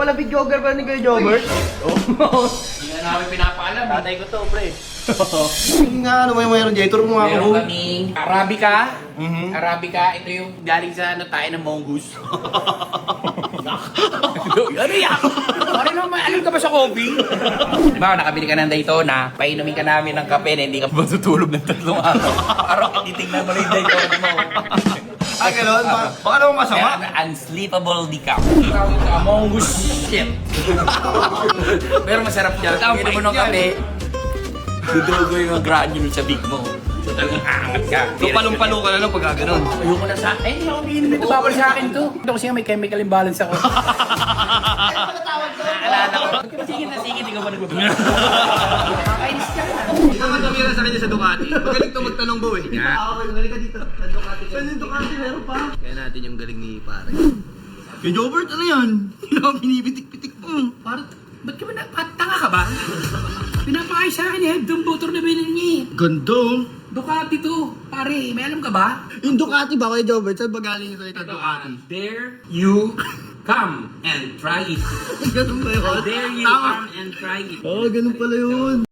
pala videographer pa ni Kuya Jobert. Oo. Hindi nga namin pinapaalam. Tatay ko to, pre. Yung nga, ano mo mayroon dyan? Turo mo nga ako. Meron kaming Arabica. Arabica, ito yung galing sa tayo ng mongoose. Ano yan? Parang naman, alam ka ba sa coffee? Diba, nakabili ka ng Daytona, painumin ka namin ng kape na hindi ka matutulog ng 3 araw. Parang titignan mo lang yung Daytona mo. Ah, gano'n? Baka naman masama? Unsleepable decaf. Mongoose shit. Pero masarap siya. Pili mo ng kape, dudugo yung granule sa big mo. So talagang aangat ka. So palong-palo ka na lang pag gano'n. Ayoko na sa akin. Hindi ako umiinom ito. Bawal sa akin to. Ito kasi may chemical imbalance ako. Naalala ko. Sige na, sige. Hindi ka ba nagbabago? Kakainis ka na. Hindi naman kami na sa kanya sa Ducati. Magaling to magtanong bo eh. Nga. Magaling ka dito. Sa Ducati. Sa Ducati meron pa. Kaya natin yung galing ni pare. Kay Jobert, ano yan? Hindi ako binibitik-pitik mo. Parang, ba't ka ba tanga ka ba? Pinapakay sa akin eh. Yung motor na binili niya eh. Ganda oh. Ducati to. Pare, may alam ka ba? Yung Ducati ba kay Jobert? Saan ba galing yung salita Ducati? There you come and try it. Ganun ba yun? There you Tama. come and try it. Oo, ganun pala yun.